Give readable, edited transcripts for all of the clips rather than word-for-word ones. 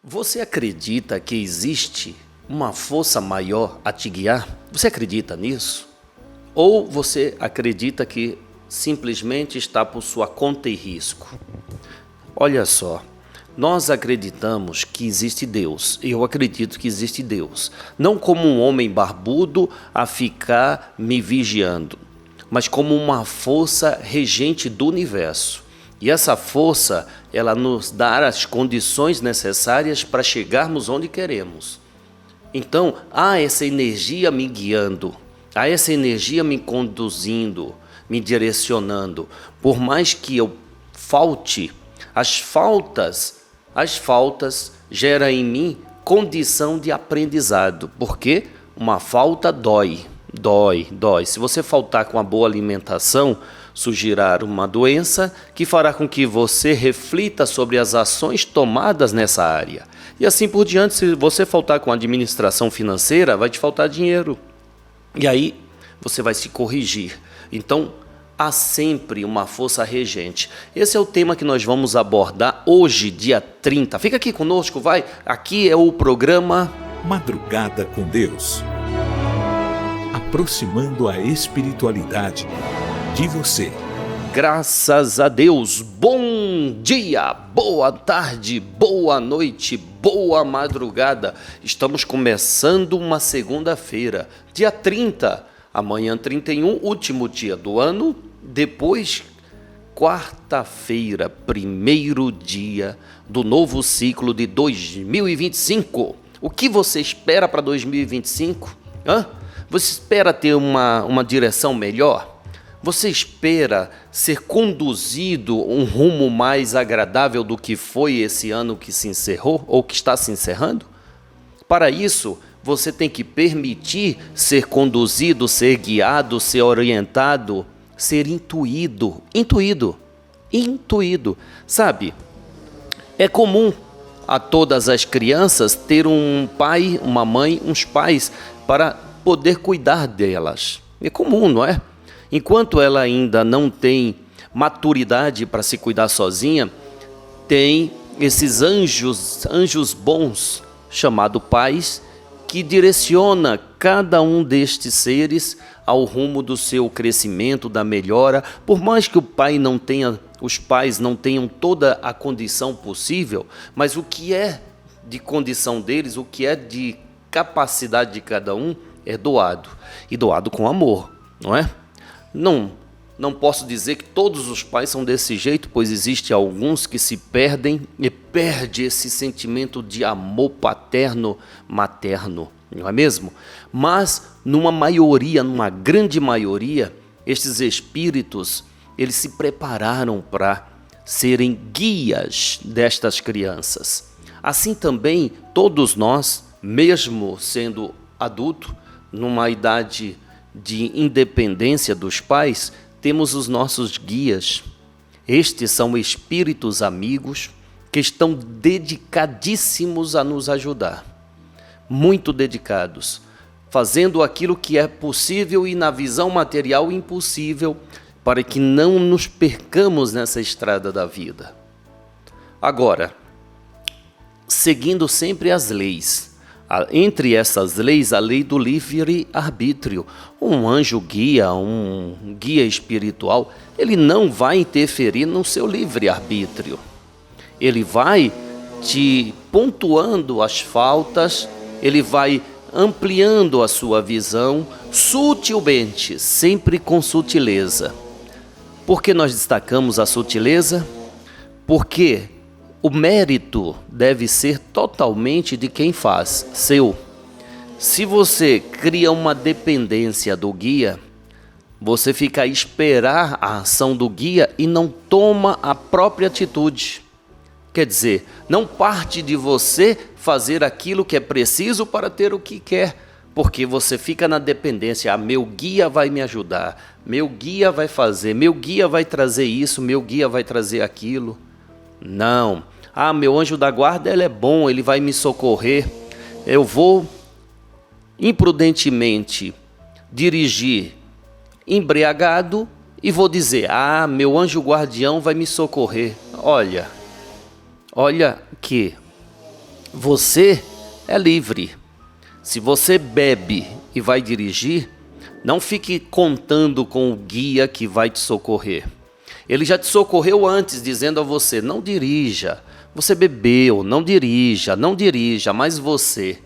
Você acredita que existe uma força maior a te guiar? Você acredita nisso? Ou você acredita que simplesmente está por sua conta e risco? Olha só, nós acreditamos que existe Deus. Eu acredito que existe Deus. Não como um homem barbudo a ficar me vigiando, mas como uma força regente do universo. E essa força, ela nos dá as condições necessárias para chegarmos onde queremos. Então, há essa energia me guiando, há essa energia me conduzindo, me direcionando. Por mais que eu falte, as faltas geram em mim condição de aprendizado. Porque uma falta dói. Se você faltar com a boa alimentação, surgirá uma doença que fará com que você reflita sobre as ações tomadas nessa área. E assim por diante, se você faltar com a administração financeira, vai te faltar dinheiro. E aí você vai se corrigir. Então, há sempre uma força regente. Esse é o tema que nós vamos abordar hoje, dia 30. Fica aqui conosco, vai. Aqui é o programa Madrugada com Deus. Aproximando a espiritualidade de você. Graças a Deus, bom dia, boa tarde, boa noite, boa madrugada. Estamos começando uma segunda-feira, dia 30, amanhã 31, último dia do ano, depois quarta-feira, primeiro dia do novo ciclo de 2025. O que você espera para 2025? Você espera ter uma direção melhor? Você espera ser conduzido um rumo mais agradável do que foi esse ano que se encerrou ou que está se encerrando? Para isso, você tem que permitir ser conduzido, ser guiado, ser orientado, ser intuído. Sabe, é comum a todas as crianças ter um pai, uma mãe, uns pais para poder cuidar delas. É comum, não é? Enquanto ela ainda não tem maturidade para se cuidar sozinha, tem esses anjos bons, chamados pais, que direciona cada um destes seres ao rumo do seu crescimento, da melhora. Por mais que os pais não tenham toda a condição possível, mas o que é de condição deles, o que é de capacidade de cada um, é doado. E doado com amor, não é? Não posso dizer que todos os pais são desse jeito, pois existem alguns que se perdem e perde esse sentimento de amor paterno, materno, não é mesmo? Mas numa grande maioria, estes espíritos, eles se prepararam para serem guias destas crianças. Assim também, todos nós, mesmo sendo adulto, numa idade de independência dos pais, temos os nossos guias. Estes são espíritos amigos que estão dedicadíssimos a nos ajudar, muito dedicados, fazendo aquilo que é possível e na visão material impossível, para que não nos percamos nessa estrada da vida. Agora, seguindo sempre as leis. Entre essas leis, a lei do livre-arbítrio. Um anjo guia, um guia espiritual, ele não vai interferir no seu livre-arbítrio. Ele vai te pontuando as faltas, ele vai ampliando a sua visão sutilmente, sempre com sutileza. Por que nós destacamos a sutileza? Porque o mérito deve ser totalmente de quem faz, seu. Se você cria uma dependência do guia, você fica a esperar a ação do guia e não toma a própria atitude. Quer dizer, não parte de você fazer aquilo que é preciso para ter o que quer, porque você fica na dependência. Meu guia vai me ajudar, meu guia vai fazer, meu guia vai trazer isso, meu guia vai trazer aquilo. Não. Meu anjo da guarda, ele é bom, ele vai me socorrer. Eu vou imprudentemente dirigir embriagado e vou dizer, meu anjo guardião vai me socorrer. Olha que Você é livre. Se você bebe e vai dirigir, não fique contando com o guia que vai te socorrer. Ele já te socorreu antes, dizendo a você, não dirija. Você bebeu, não dirija, mas você,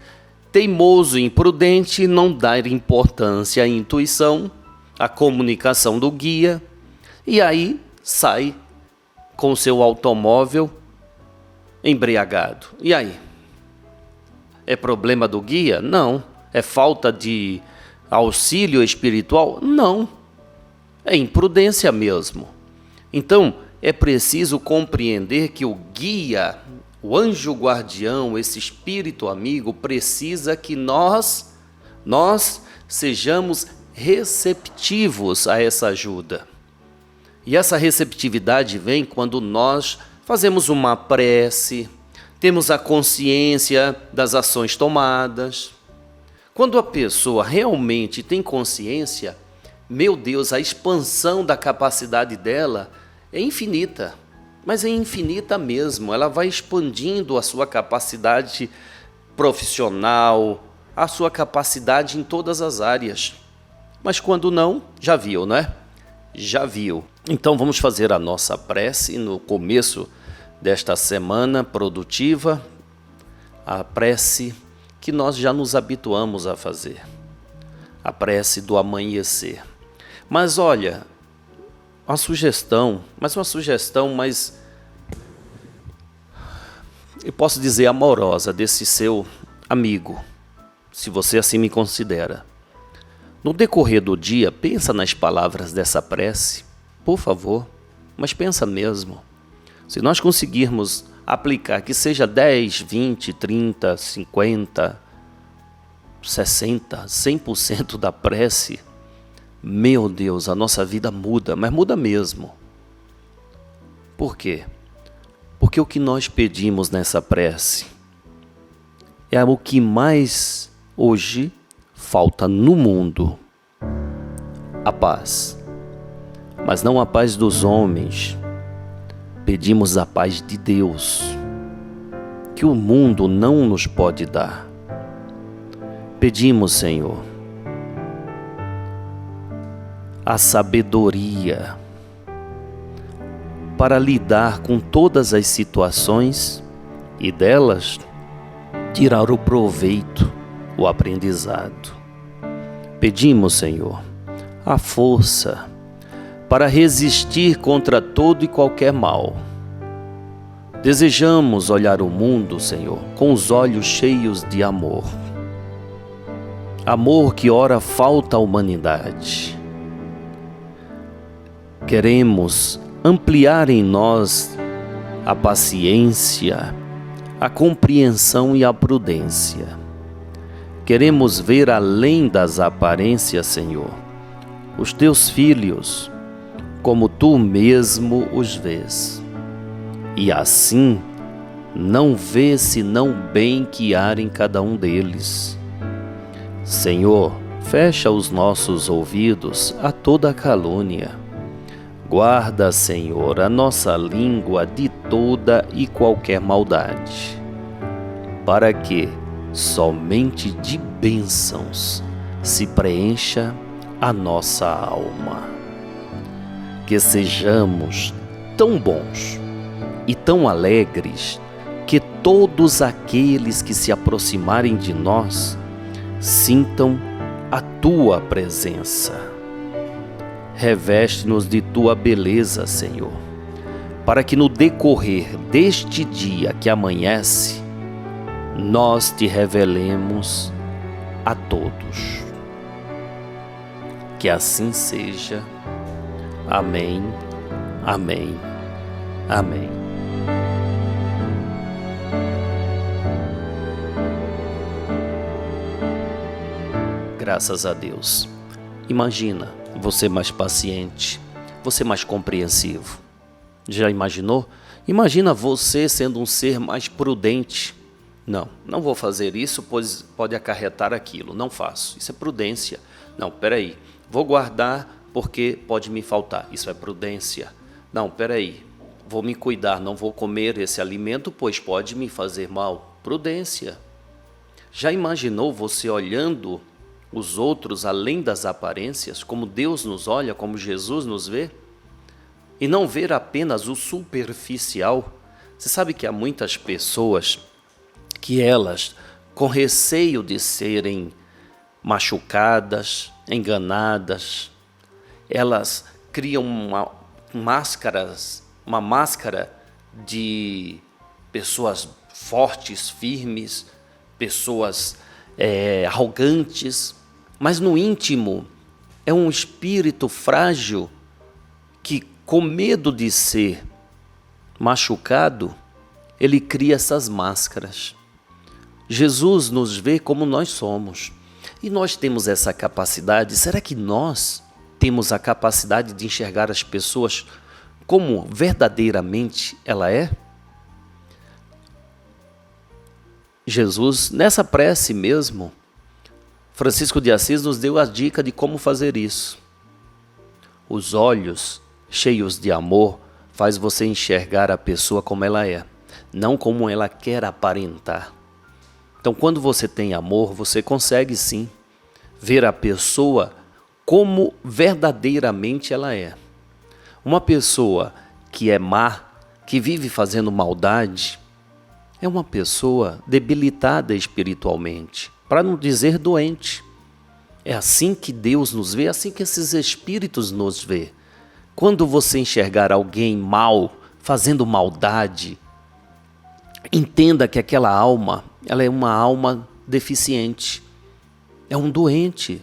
teimoso e imprudente, não dá importância à intuição, à comunicação do guia, e aí sai com o seu automóvel embriagado. E aí? É problema do guia? Não. É falta de auxílio espiritual? Não. É imprudência mesmo. Então, é preciso compreender que o guia, o anjo guardião, esse espírito amigo, precisa que nós sejamos receptivos a essa ajuda. E essa receptividade vem quando nós fazemos uma prece, temos a consciência das ações tomadas. Quando a pessoa realmente tem consciência, meu Deus, a expansão da capacidade dela é infinita, mas é infinita mesmo. Ela vai expandindo a sua capacidade profissional, a sua capacidade em todas as áreas. Mas quando não, já viu, não é? Já viu. Então vamos fazer a nossa prece no começo desta semana produtiva, a prece que nós já nos habituamos a fazer, a prece do amanhecer. Mas olha, uma sugestão, mas eu posso dizer amorosa desse seu amigo, se você assim me considera. No decorrer do dia, pensa nas palavras dessa prece, por favor, mas pensa mesmo. Se nós conseguirmos aplicar, que seja 10, 20, 30, 50, 60, 100% da prece, meu Deus, a nossa vida muda, mas muda mesmo. Por quê? Porque o que nós pedimos nessa prece é o que mais hoje falta no mundo: a paz. Mas não a paz dos homens. Pedimos a paz de Deus, que o mundo não nos pode dar. Pedimos, Senhor, a sabedoria para lidar com todas as situações e delas tirar o proveito, o aprendizado. Pedimos, Senhor, a força para resistir contra todo e qualquer mal. Desejamos olhar o mundo, Senhor, com os olhos cheios de amor. Amor que ora falta à humanidade. Queremos ampliar em nós a paciência, a compreensão e a prudência. Queremos ver além das aparências, Senhor, os teus filhos, como tu mesmo os vês. E assim, não vê senão o bem que há em cada um deles. Senhor, fecha os nossos ouvidos a toda calúnia. Guarda, Senhor, a nossa língua de toda e qualquer maldade, para que somente de bênçãos se preencha a nossa alma. Que sejamos tão bons e tão alegres que todos aqueles que se aproximarem de nós sintam a tua presença. Reveste-nos de tua beleza, Senhor, para que no decorrer deste dia que amanhece, nós te revelemos a todos. Que assim seja. Amém, amém, amém. Graças a Deus. Imagina você mais paciente, você mais compreensivo. Já imaginou? Imagina você sendo um ser mais prudente. Não vou fazer isso, pois pode acarretar aquilo. Não faço. Isso é prudência. Não, peraí. Vou guardar porque pode me faltar. Isso é prudência. Não, peraí. Vou me cuidar, não vou comer esse alimento, pois pode me fazer mal. Prudência. Já imaginou você olhando os outros além das aparências, como Deus nos olha, como Jesus nos vê? E não ver apenas o superficial? Você sabe que há muitas pessoas que elas, com receio de serem machucadas, enganadas, elas criam uma máscara de pessoas fortes, firmes, pessoas arrogantes, mas no íntimo é um espírito frágil que, com medo de ser machucado, ele cria essas máscaras. Jesus nos vê como nós somos e nós temos essa capacidade. Será que nós temos a capacidade de enxergar as pessoas como verdadeiramente ela é? Jesus, nessa prece mesmo, Francisco de Assis nos deu a dica de como fazer isso. Os olhos cheios de amor faz você enxergar a pessoa como ela é, não como ela quer aparentar. Então, quando você tem amor, você consegue sim ver a pessoa como verdadeiramente ela é. Uma pessoa que é má, que vive fazendo maldade, é uma pessoa debilitada espiritualmente, para não dizer doente. É assim que Deus nos vê, é assim que esses espíritos nos vê. Quando você enxergar alguém mal, fazendo maldade, entenda que aquela alma, ela é uma alma deficiente, é um doente.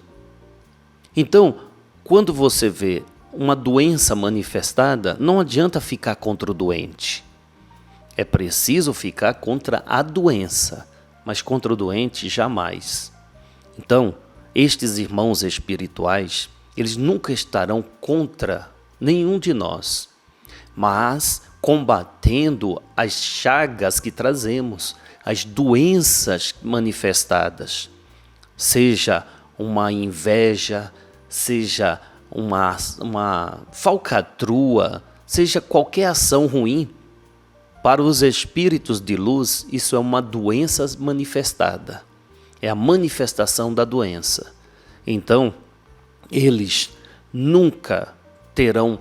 Então, quando você vê uma doença manifestada, não adianta ficar contra o doente. É preciso ficar contra a doença, mas contra o doente jamais. Então, estes irmãos espirituais, eles nunca estarão contra nenhum de nós, mas combatendo as chagas que trazemos, as doenças manifestadas, seja uma inveja, seja uma falcatrua, seja qualquer ação ruim. Para os espíritos de luz, isso é uma doença manifestada. É a manifestação da doença. Então, eles nunca terão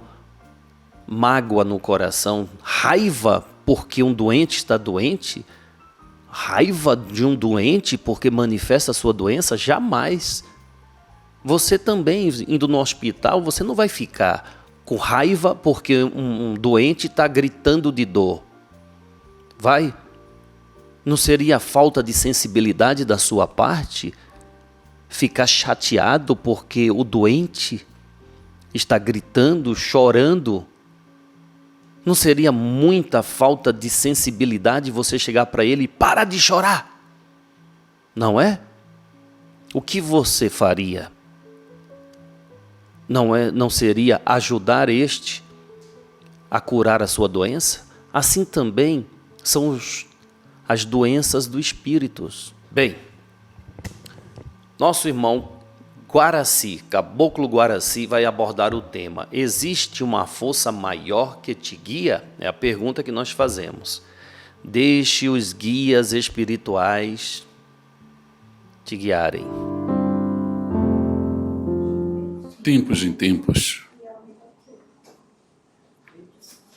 mágoa no coração, raiva porque um doente está doente, raiva de um doente porque manifesta a sua doença, jamais. Você também, indo no hospital, você não vai ficar com raiva porque um doente está gritando de dor. Vai? Não seria falta de sensibilidade da sua parte ficar chateado porque o doente está gritando, chorando? Não seria muita falta de sensibilidade você chegar para ele e para de chorar? Não é? O que você faria? Não seria ajudar este a curar a sua doença? Assim também são as doenças do espírito. Bem, nosso irmão Guaraci, Caboclo Guaraci, vai abordar o tema: existe uma força maior que te guia? É a pergunta que nós fazemos. Deixe os guias espirituais te guiarem. Tempos em tempos,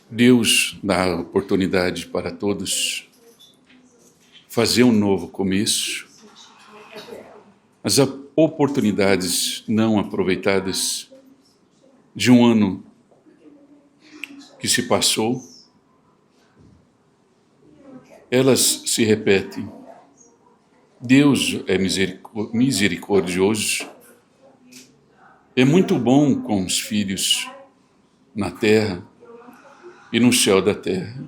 Deus dá oportunidade para todos fazer um novo começo. As oportunidades não aproveitadas de um ano que se passou, elas se repetem. Deus é misericordioso, é muito bom com os filhos na terra e no céu da terra.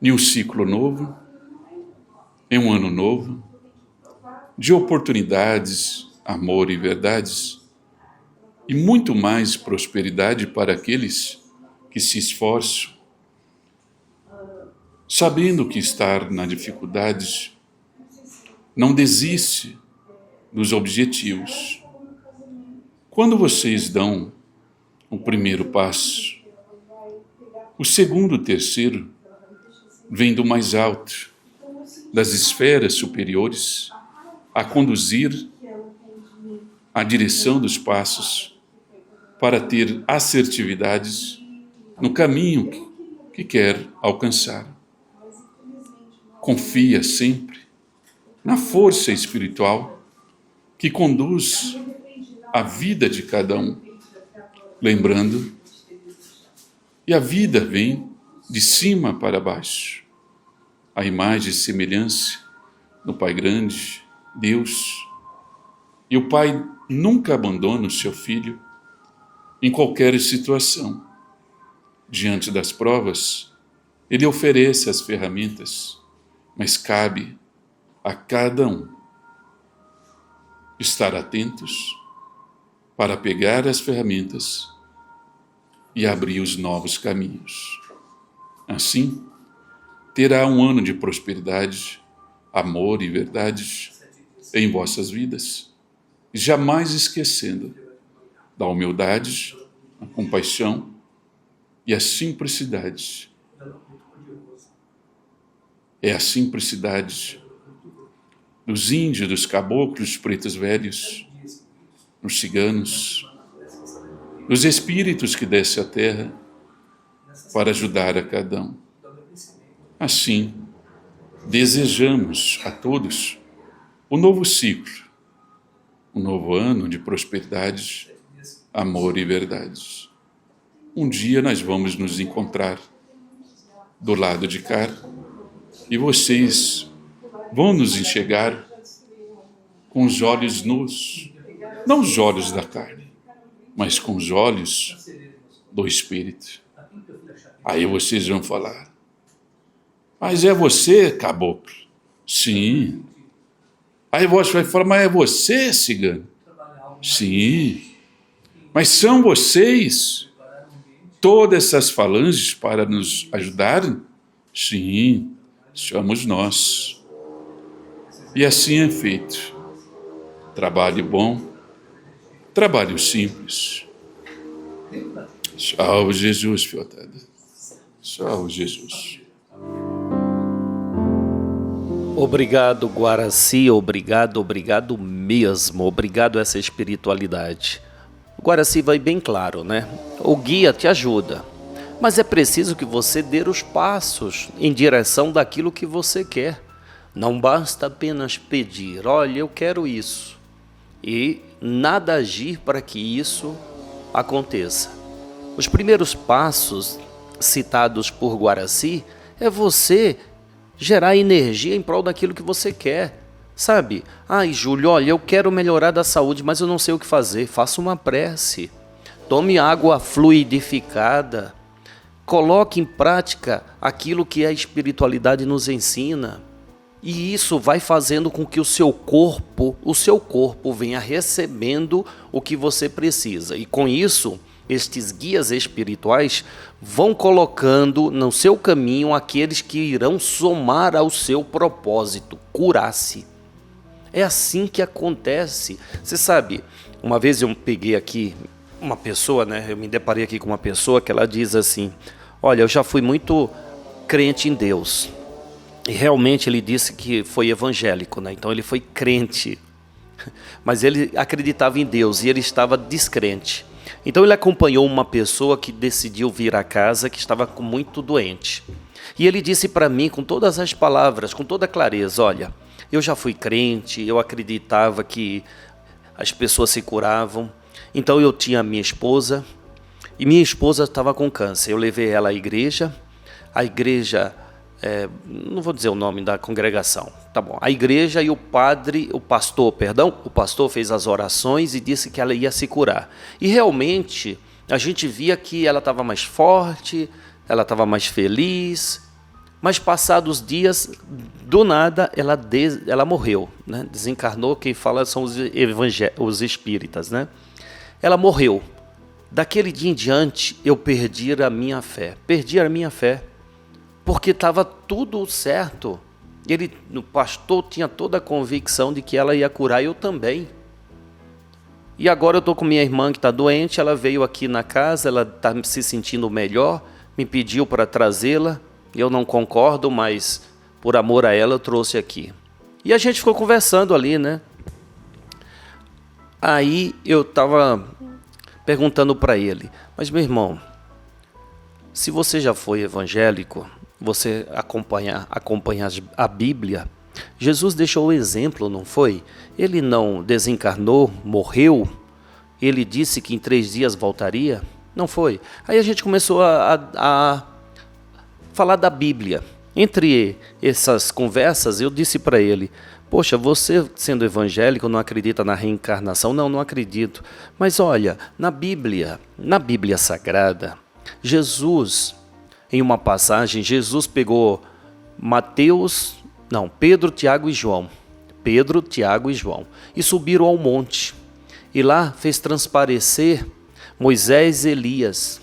Em um ciclo novo, em um ano novo, de oportunidades, amor e verdades, e muito mais prosperidade para aqueles que se esforçam, sabendo que estar na dificuldade não desiste dos objetivos. Quando vocês dão o primeiro passo, o segundo, o terceiro, vem do mais alto, das esferas superiores, a conduzir a direção dos passos para ter assertividades no caminho que quer alcançar. Confia sempre na força espiritual que conduz a vida de cada um, lembrando, e a vida vem de cima para baixo. A imagem e semelhança do Pai grande, Deus, e o Pai nunca abandona o seu filho em qualquer situação. Diante das provas, Ele oferece as ferramentas, mas cabe a cada um estar atentos para pegar as ferramentas e abrir os novos caminhos. Assim, terá um ano de prosperidade, amor e verdade em vossas vidas, jamais esquecendo da humildade, a compaixão e a simplicidade. É a simplicidade dos índios, dos caboclos, dos pretos velhos, dos ciganos, dos espíritos que descem à terra para ajudar a cada um. Assim, desejamos a todos um novo ciclo, um novo ano de prosperidade, amor e verdade. Um dia nós vamos nos encontrar do lado de cá e vocês vão nos enxergar com os olhos nus, não os olhos da carne, mas com os olhos do Espírito. Aí vocês vão falar, mas é você, caboclo? Sim. Aí você vai falar, mas é você, cigano? Sim. Mas são vocês todas essas falanges para nos ajudarem? Sim, somos nós. E assim é feito. Trabalho bom, trabalho simples. Salve Jesus, fiotada. Salve Jesus. Obrigado, Guaraci, obrigado mesmo, obrigado a essa espiritualidade. O Guaraci vai bem claro, né? O guia te ajuda, mas é preciso que você dê os passos em direção daquilo que você quer. Não basta apenas pedir, olha, eu quero isso, e nada agir para que isso aconteça. Os primeiros passos citados por Guaraci é você gerar energia em prol daquilo que você quer, sabe? Ai, Júlio, olha, eu quero melhorar da saúde, mas eu não sei o que fazer. Faça uma prece, tome água fluidificada, coloque em prática aquilo que a espiritualidade nos ensina. E isso vai fazendo com que o seu corpo venha recebendo o que você precisa. E com isso, estes guias espirituais vão colocando no seu caminho aqueles que irão somar ao seu propósito, curar-se. É assim que acontece. Você sabe, uma vez eu peguei aqui uma pessoa, né? Eu me deparei aqui com uma pessoa que ela diz assim, olha, eu já fui muito crente em Deus. E realmente ele disse que foi evangélico, né? Então ele foi crente. Mas ele acreditava em Deus e ele estava descrente. Então ele acompanhou uma pessoa que decidiu vir à casa, que estava muito doente. E ele disse para mim, com todas as palavras, com toda clareza, olha, eu já fui crente, eu acreditava que as pessoas se curavam. Então eu tinha minha esposa, e minha esposa estava com câncer. Eu levei ela à igreja, não vou dizer o nome da congregação, tá bom. A igreja e o pastor fez as orações e disse que ela ia se curar. E realmente a gente via que ela estava mais forte, ela estava mais feliz, mas passados dias, do nada, ela morreu, né? Desencarnou, quem fala são os espíritas, né? Ela morreu. Daquele dia em diante, eu perdi a minha fé, porque estava tudo certo. O pastor tinha toda a convicção de que ela ia curar, eu também. E agora eu estou com minha irmã que está doente, ela veio aqui na casa, ela está se sentindo melhor, me pediu para trazê-la. Eu não concordo, mas por amor a ela eu trouxe aqui. E a gente ficou conversando ali, né? Aí eu estava perguntando para ele, mas meu irmão, se você já foi evangélico, você acompanha a Bíblia, Jesus deixou o exemplo, não foi? Ele não desencarnou, morreu, ele disse que em 3 dias voltaria, não foi? Aí a gente começou a falar da Bíblia. Entre essas conversas, eu disse para ele, poxa, você sendo evangélico não acredita na reencarnação? Não, não acredito. Mas olha, na Bíblia Sagrada, Jesus, em uma passagem, Jesus pegou Pedro, Tiago e João. Pedro, Tiago e João. E subiram ao monte. E lá fez transparecer Moisés e Elias.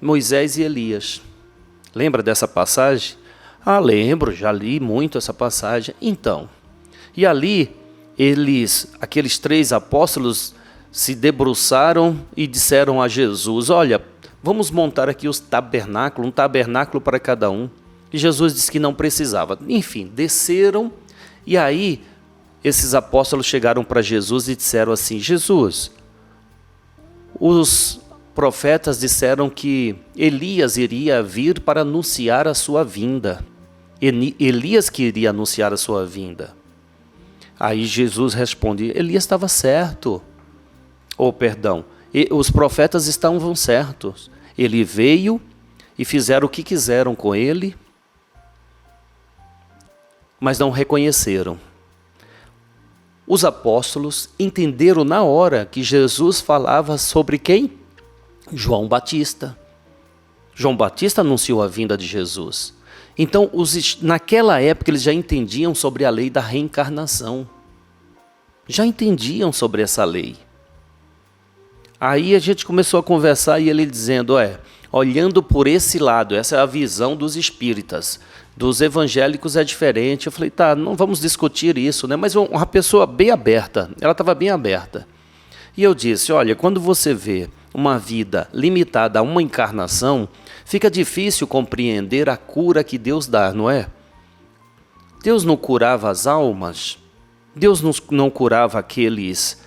Moisés e Elias. Lembra dessa passagem? Ah, lembro, já li muito essa passagem. Então, e ali aqueles 3 apóstolos se debruçaram e disseram a Jesus, olha, vamos montar aqui um tabernáculo para cada um. E Jesus disse que não precisava. Enfim, desceram e aí esses apóstolos chegaram para Jesus e disseram assim, Jesus, os profetas disseram que Elias iria vir para anunciar a sua vinda. Elias que iria anunciar a sua vinda. Aí Jesus responde, Elias estava certo. Os profetas estavam certos. Ele veio e fizeram o que quiseram com ele, mas não reconheceram. Os apóstolos entenderam na hora que Jesus falava sobre quem? João Batista. João Batista anunciou a vinda de Jesus. Então, naquela época, eles já entendiam sobre a lei da reencarnação. Já entendiam sobre essa lei. Aí a gente começou a conversar e ele dizendo, olhando por esse lado, essa é a visão dos espíritas. Dos evangélicos é diferente. Eu falei, tá, não vamos discutir isso, né? Mas uma pessoa bem aberta, ela estava bem aberta. E eu disse, olha, quando você vê uma vida limitada a uma encarnação, fica difícil compreender a cura que Deus dá, não é? Deus não curava as almas? Deus não curava aqueles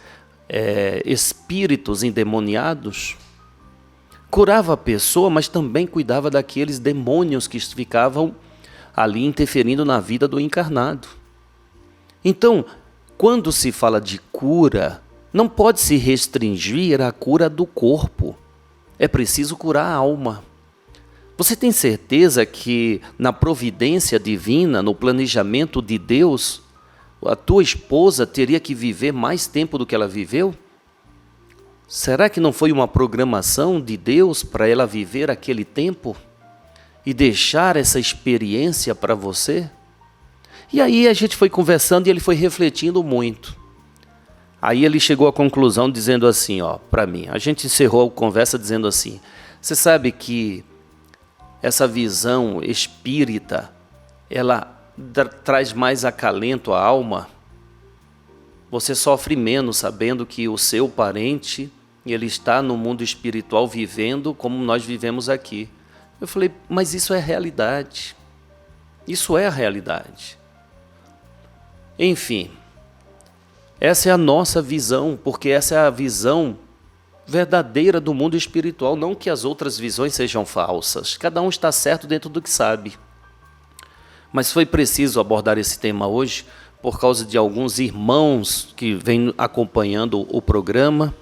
espíritos endemoniados? Curava a pessoa, mas também cuidava daqueles demônios que ficavam ali interferindo na vida do encarnado. Então, quando se fala de cura, não pode se restringir à cura do corpo. É preciso curar a alma. Você tem certeza que na providência divina, no planejamento de Deus, a tua esposa teria que viver mais tempo do que ela viveu? Será que não foi uma programação de Deus para ela viver aquele tempo e deixar essa experiência para você? E aí a gente foi conversando e ele foi refletindo muito. Aí ele chegou à conclusão dizendo assim, para mim, a gente encerrou a conversa dizendo assim, você sabe que essa visão espírita, ela traz mais acalento à alma? Você sofre menos sabendo que o seu parente, ele está no mundo espiritual vivendo como nós vivemos aqui. Eu falei, mas isso é realidade. Isso é a realidade. Enfim, essa é a nossa visão, porque essa é a visão verdadeira do mundo espiritual, não que as outras visões sejam falsas. Cada um está certo dentro do que sabe. Mas foi preciso abordar esse tema hoje por causa de alguns irmãos que vêm acompanhando o programa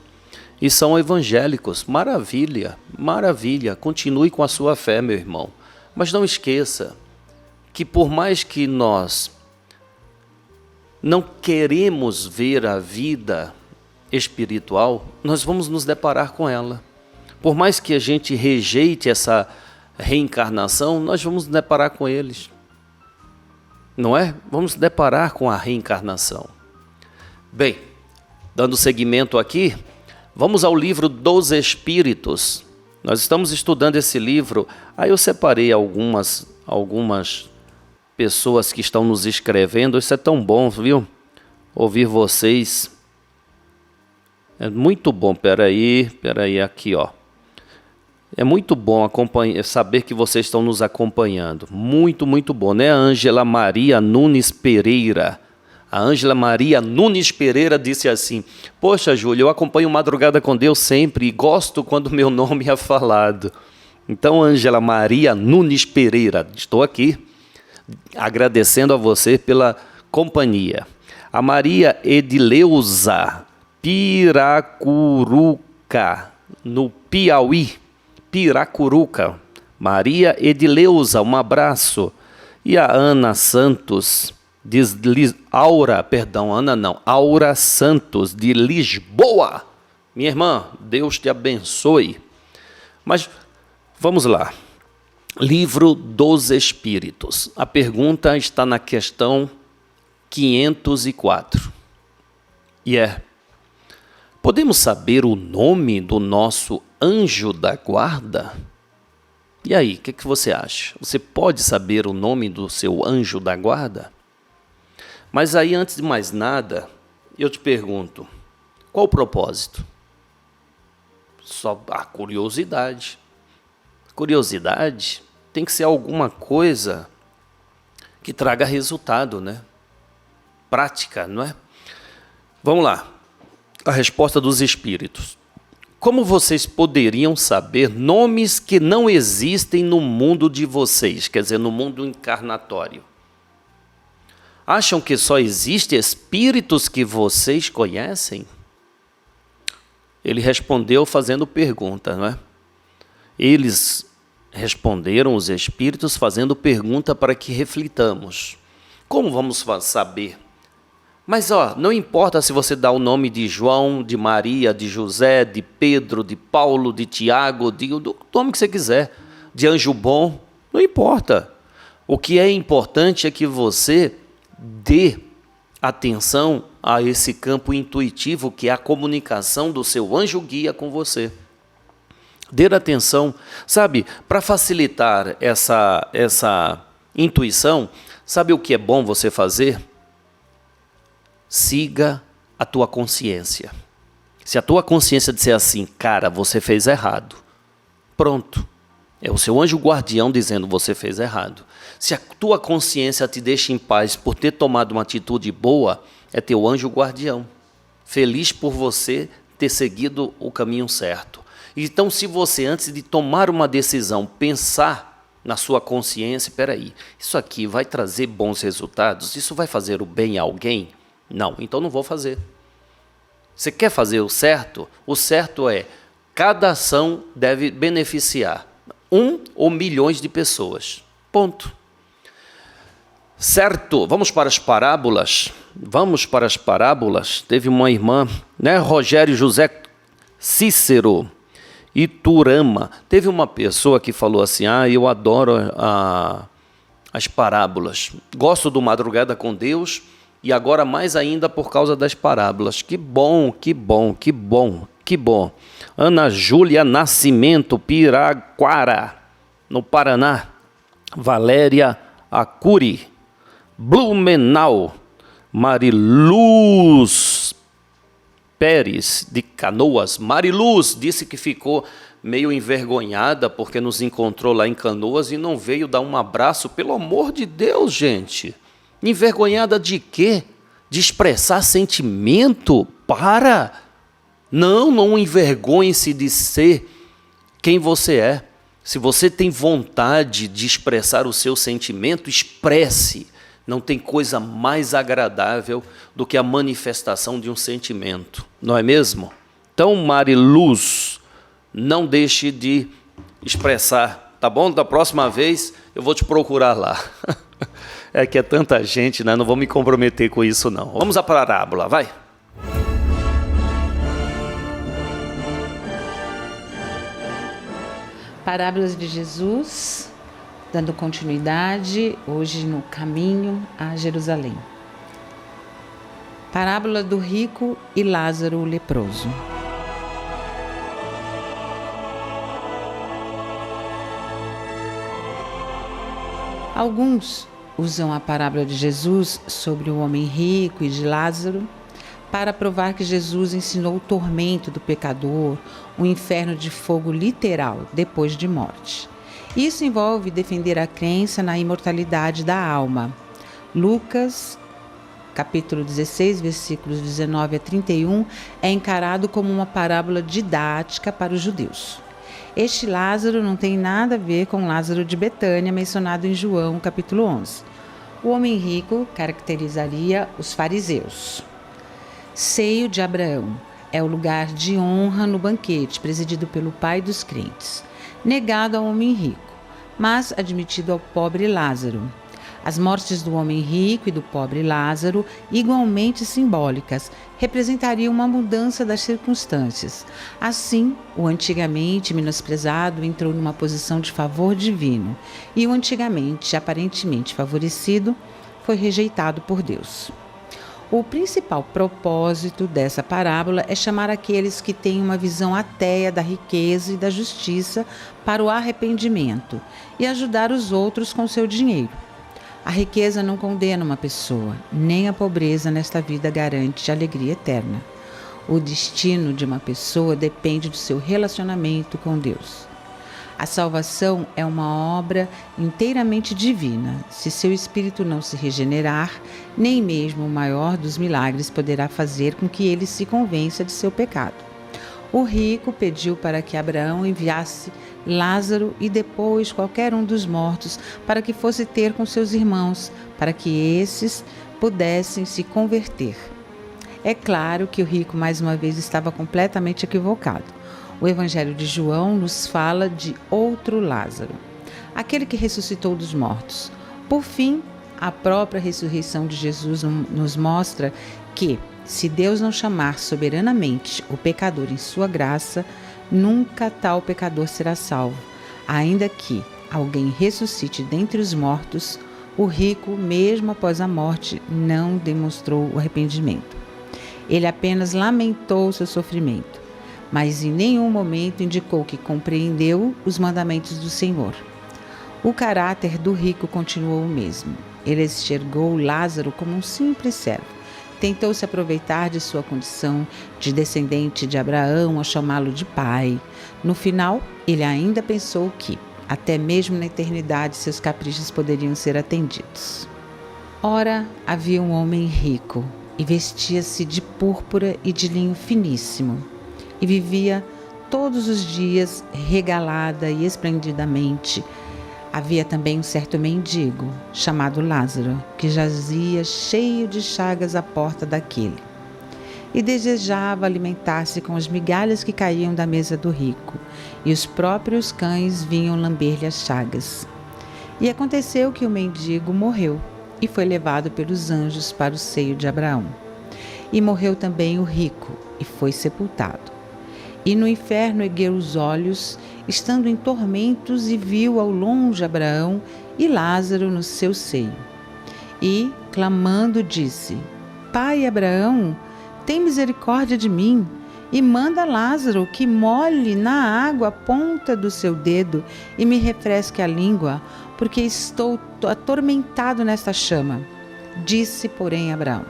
e são evangélicos. Maravilha, maravilha. Continue com a sua fé, meu irmão. Mas não esqueça que por mais que nós não queremos ver a vida espiritual, nós vamos nos deparar com ela. Por mais que a gente rejeite essa reencarnação, nós vamos nos deparar com eles. Não é? Vamos nos deparar com a reencarnação. Bem, dando seguimento aqui, vamos ao livro dos Espíritos. Nós estamos estudando esse livro. Aí eu separei algumas pessoas que estão nos escrevendo. Isso é tão bom, viu? Ouvir vocês. É muito bom. Peraí, aqui, ó. É muito bom saber que vocês estão nos acompanhando. Muito, muito bom, né? A Ângela Maria Nunes Pereira. A Ângela Maria Nunes Pereira disse assim: poxa, Júlio, eu acompanho Madrugada com Deus sempre e gosto quando meu nome é falado. Então, Ângela Maria Nunes Pereira, estou aqui agradecendo a você pela companhia. A Maria Edileuza Piracuruca, no Piauí. Piracuruca. Maria Edileuza, um abraço. E a Ana Santos, Aura Santos, de Lisboa. Minha irmã, Deus te abençoe. Mas vamos lá. Livro dos Espíritos. A pergunta está na questão 504. Podemos saber o nome do nosso anjo da guarda? E aí, o que você acha? Você pode saber o nome do seu anjo da guarda? Mas aí, antes de mais nada, eu te pergunto, qual o propósito? Só a curiosidade. Curiosidade tem que ser alguma coisa que traga resultado, né? Prática, não é? Vamos lá. A resposta dos espíritos. Como vocês poderiam saber nomes que não existem no mundo de vocês, quer dizer, no mundo encarnatório? Acham que só existem espíritos que vocês conhecem? Ele respondeu fazendo pergunta, não é? Eles responderam, os espíritos, fazendo pergunta para que reflitamos. Como vamos saber? Mas não importa se você dá o nome de João, de Maria, de José, de Pedro, de Paulo, de Tiago, do nome que você quiser, de anjo bom, não importa. O que é importante é que você dê atenção a esse campo intuitivo que é a comunicação do seu anjo guia com você. Dê atenção, sabe, para facilitar essa intuição, sabe o que é bom você fazer? Siga a tua consciência. Se a tua consciência disser assim, cara, você fez errado, pronto. É o seu anjo guardião dizendo, você fez errado. Se a tua consciência te deixa em paz por ter tomado uma atitude boa, é teu anjo guardião. Feliz por você ter seguido o caminho certo. Então, se você, antes de tomar uma decisão, pensar na sua consciência, peraí, isso aqui vai trazer bons resultados? Isso vai fazer o bem a alguém? Não, então não vou fazer. Você quer fazer o certo? O certo é, cada ação deve beneficiar 1 ou milhões de pessoas. Ponto. Certo, vamos para as parábolas. Teve uma irmã, né, Rogério José Cícero Iturama. Teve uma pessoa que falou assim, eu adoro as parábolas. Gosto do Madrugada com Deus e agora mais ainda por causa das parábolas. Que bom. Ana Júlia Nascimento, Piraquara, no Paraná. Valéria Acuri, Blumenau. Mariluz Pérez, de Canoas. Mariluz disse que ficou meio envergonhada porque nos encontrou lá em Canoas e não veio dar um abraço. Pelo amor de Deus, gente. Envergonhada de quê? De expressar sentimento? Não envergonhe-se de ser quem você é. Se você tem vontade de expressar o seu sentimento, expresse. Não tem coisa mais agradável do que a manifestação de um sentimento, não é mesmo? Então, Mariluz, não deixe de expressar, tá bom? Da próxima vez eu vou te procurar lá. É que é tanta gente, né? Não vou me comprometer com isso, não. Vamos à parábola, vai. Parábolas de Jesus, dando continuidade, hoje no caminho a Jerusalém. Parábola do rico e Lázaro o leproso. Alguns usam a parábola de Jesus sobre o homem rico e de Lázaro para provar que Jesus ensinou o tormento do pecador, um inferno de fogo literal depois de morte. Isso envolve defender a crença na imortalidade da alma. Lucas, capítulo 16, versículos 19 a 31, é encarado como uma parábola didática para os judeus. Este Lázaro não tem nada a ver com Lázaro de Betânia, mencionado em João, capítulo 11. O homem rico caracterizaria os fariseus. Seio de Abraão é o lugar de honra no banquete, presidido pelo pai dos crentes, negado ao homem rico, mas admitido ao pobre Lázaro. As mortes do homem rico e do pobre Lázaro, igualmente simbólicas, representariam uma mudança das circunstâncias. Assim, o antigamente menosprezado entrou numa posição de favor divino, e o antigamente aparentemente favorecido foi rejeitado por Deus. O principal propósito dessa parábola é chamar aqueles que têm uma visão ateia da riqueza e da justiça para o arrependimento e ajudar os outros com seu dinheiro. A riqueza não condena uma pessoa, nem a pobreza nesta vida garante alegria eterna. O destino de uma pessoa depende do seu relacionamento com Deus. A salvação é uma obra inteiramente divina. Se seu espírito não se regenerar, nem mesmo o maior dos milagres poderá fazer com que ele se convença de seu pecado. O rico pediu para que Abraão enviasse Lázaro e depois qualquer um dos mortos para que fosse ter com seus irmãos, para que esses pudessem se converter. É claro que o rico mais uma vez estava completamente equivocado. O Evangelho de João nos fala de outro Lázaro, aquele que ressuscitou dos mortos. Por fim, a própria ressurreição de Jesus nos mostra que, se Deus não chamar soberanamente o pecador em sua graça, nunca tal pecador será salvo. Ainda que alguém ressuscite dentre os mortos, o rico, mesmo após a morte, não demonstrou o arrependimento. Ele apenas lamentou seu sofrimento, mas em nenhum momento indicou que compreendeu os mandamentos do Senhor. O caráter do rico continuou o mesmo. Ele enxergou Lázaro como um simples servo. Tentou se aproveitar de sua condição de descendente de Abraão ao chamá-lo de pai. No final, ele ainda pensou que, até mesmo na eternidade, seus caprichos poderiam ser atendidos. Ora, havia um homem rico e vestia-se de púrpura e de linho finíssimo, e vivia todos os dias regalada e esplendidamente. Havia também um certo mendigo, chamado Lázaro, que jazia cheio de chagas à porta daquele, e desejava alimentar-se com as migalhas que caíam da mesa do rico, e os próprios cães vinham lamber-lhe as chagas. E aconteceu que o mendigo morreu, e foi levado pelos anjos para o seio de Abraão. E morreu também o rico, e foi sepultado. E no inferno ergueu os olhos, estando em tormentos, e viu ao longe Abraão e Lázaro no seu seio. E, clamando, disse: Pai Abraão, tem misericórdia de mim, e manda Lázaro que molhe na água a ponta do seu dedo e me refresque a língua, porque estou atormentado nesta chama. Disse, porém, Abraão: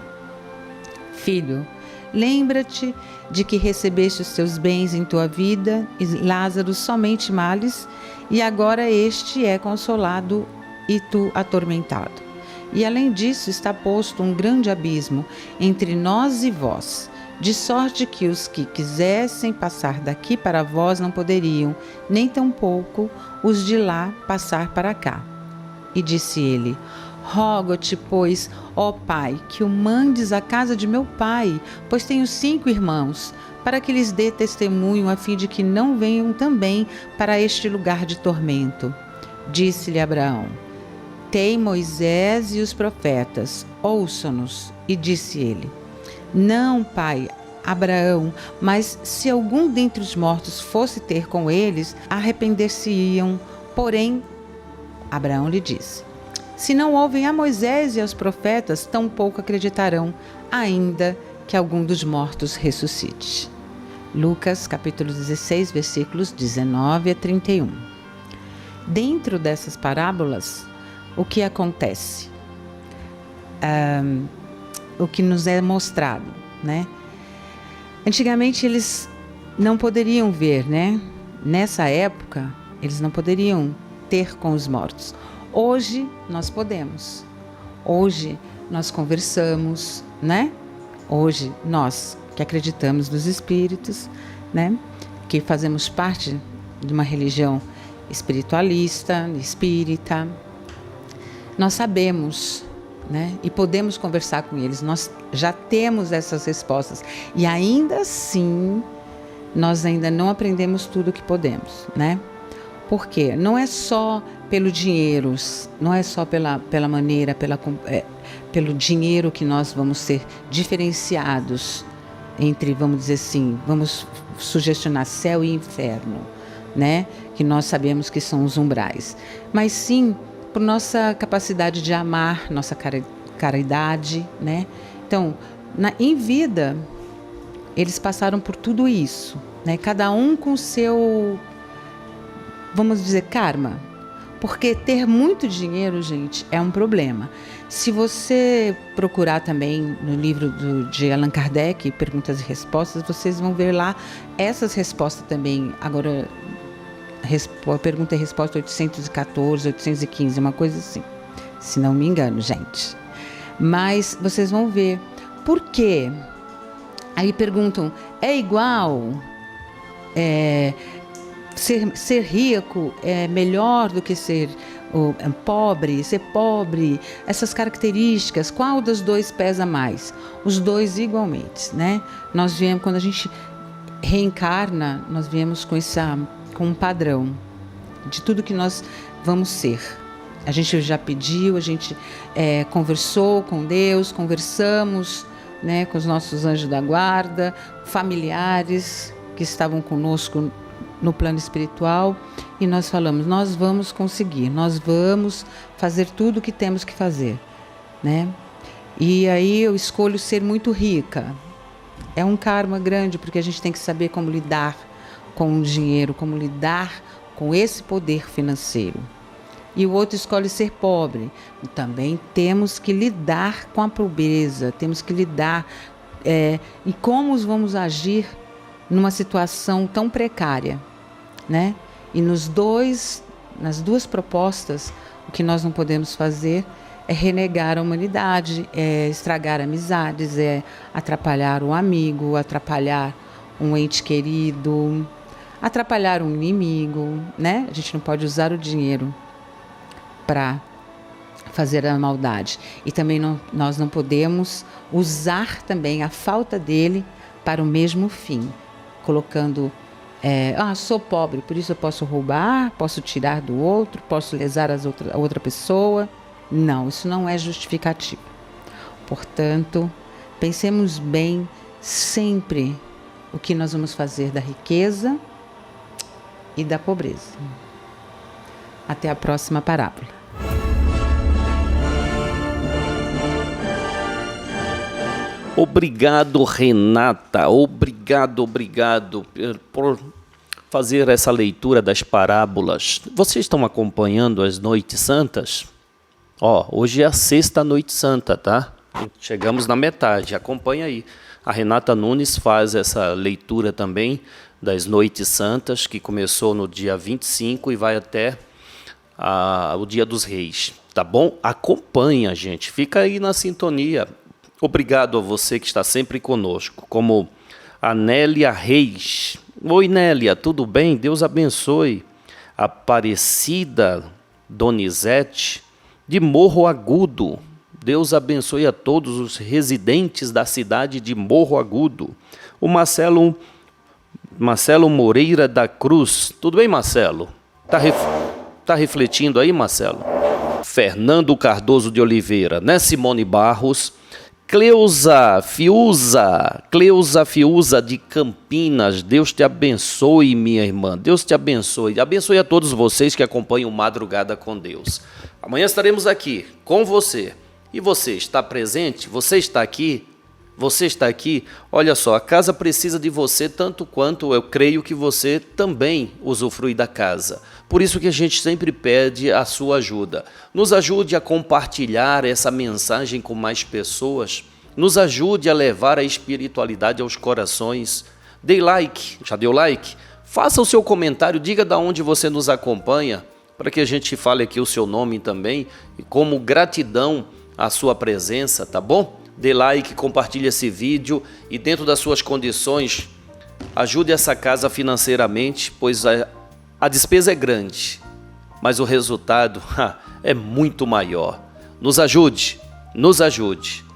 Filho, lembra-te de que recebeste os teus bens em tua vida, e Lázaro somente males, e agora este é consolado e tu atormentado. E além disso está posto um grande abismo entre nós e vós, de sorte que os que quisessem passar daqui para vós não poderiam, nem tampouco os de lá passar para cá. E disse ele: Rogo-te, pois, ó Pai, que o mandes à casa de meu pai, pois tenho 5 irmãos, para que lhes dê testemunho, a fim de que não venham também para este lugar de tormento. Disse-lhe Abraão: Tem Moisés e os profetas, ouçam-nos. E disse ele: Não, pai Abraão, mas se algum dentre os mortos fosse ter com eles, arrepender-se-iam. Porém, Abraão lhe disse: Se não ouvem a Moisés e aos profetas, tampouco acreditarão, ainda que algum dos mortos ressuscite. Lucas, capítulo 16, versículos 19 a 31. Dentro dessas parábolas, o que acontece? O que nos é mostrado, né? Antigamente eles não poderiam ver, né? Nessa época, eles não poderiam ter com os mortos. Hoje nós podemos. Hoje nós conversamos, né? Hoje nós que acreditamos nos espíritos, né? Que fazemos parte de uma religião espiritualista, espírita, nós sabemos, né? E podemos conversar com eles. Nós já temos essas respostas e ainda assim nós ainda não aprendemos tudo o que podemos, né? Por quê? Não é só pelo dinheiro, não é só pela maneira, pelo dinheiro que nós vamos ser diferenciados entre, vamos dizer assim, vamos sugestionar céu e inferno, né? Que nós sabemos que são os umbrais, mas sim por nossa capacidade de amar, nossa caridade, né? Então, em vida, eles passaram por tudo isso, né? Cada um com seu, vamos dizer, karma. Porque ter muito dinheiro, gente, é um problema. Se você procurar também no livro de Allan Kardec, Perguntas e Respostas, vocês vão ver lá essas respostas também. Agora, a pergunta e resposta 814, 815, uma coisa assim. Se não me engano, gente. Mas vocês vão ver. Por quê? Aí perguntam, é igual... Ser rico é melhor do que ser pobre, essas características, qual dos dois pesa mais? Os dois igualmente, né? Nós viemos, quando a gente reencarna, nós viemos com um padrão de tudo que nós vamos ser. A gente já pediu, a gente conversou com Deus, conversamos, né, com os nossos anjos da guarda, familiares que estavam conosco no plano espiritual, e nós falamos, nós vamos conseguir, nós vamos fazer tudo o que temos que fazer, né? E aí eu escolho ser muito rica. É um karma grande, porque a gente tem que saber como lidar com o dinheiro, como lidar com esse poder financeiro. E o outro escolhe ser pobre. E também temos que lidar com a pobreza, temos que lidar e como vamos agir numa situação tão precária, né? E nas duas propostas, o que nós não podemos fazer é renegar a humanidade, é estragar amizades, é atrapalhar um amigo, atrapalhar um ente querido, atrapalhar um inimigo, né? A gente não pode usar o dinheiro para fazer a maldade. E também nós não podemos usar também a falta dele para o mesmo fim, colocando, sou pobre, por isso eu posso roubar, posso tirar do outro, posso lesar a outra pessoa. Não, isso não é justificativo. Portanto, pensemos bem sempre o que nós vamos fazer da riqueza e da pobreza. Até a próxima parábola. Obrigado, Renata. Obrigado por fazer essa leitura das parábolas. Vocês estão acompanhando as Noites Santas? Hoje é a sexta Noite Santa, tá? Chegamos na metade, acompanha aí. A Renata Nunes faz essa leitura também das Noites Santas, que começou no dia 25 e vai até o Dia dos Reis, tá bom? Acompanha, gente, fica aí na sintonia. Obrigado a você que está sempre conosco, como a Nélia Reis. Oi, Nélia, tudo bem? Deus abençoe. Aparecida Donizete, de Morro Agudo. Deus abençoe a todos os residentes da cidade de Morro Agudo. O Marcelo Moreira da Cruz. Tudo bem, Marcelo? Tá refletindo aí, Marcelo? Fernando Cardoso de Oliveira, né? Simone Barros. Cleusa Fiuza de Campinas, Deus te abençoe, minha irmã, Deus te abençoe, abençoe a todos vocês que acompanham Madrugada com Deus. Amanhã estaremos aqui com você, e você está presente, você está aqui, olha só, a casa precisa de você tanto quanto eu creio que você também usufrui da casa. Por isso que a gente sempre pede a sua ajuda. Nos ajude a compartilhar essa mensagem com mais pessoas, Nos ajude a levar a espiritualidade aos corações. Dê like, já deu like? Faça o seu comentário, diga de onde você nos acompanha, para que a gente fale aqui o seu nome também, e como gratidão à sua presença, tá bom? Dê like, compartilhe esse vídeo e dentro das suas condições, ajude essa casa financeiramente, pois a despesa é grande, mas o resultado é muito maior. Nos ajude, nos ajude.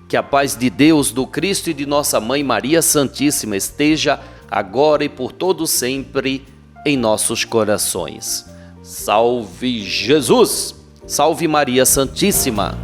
Que a paz de Deus, do Cristo e de nossa Mãe Maria Santíssima esteja agora e por todo sempre em nossos corações. Salve Jesus! Salve Maria Santíssima!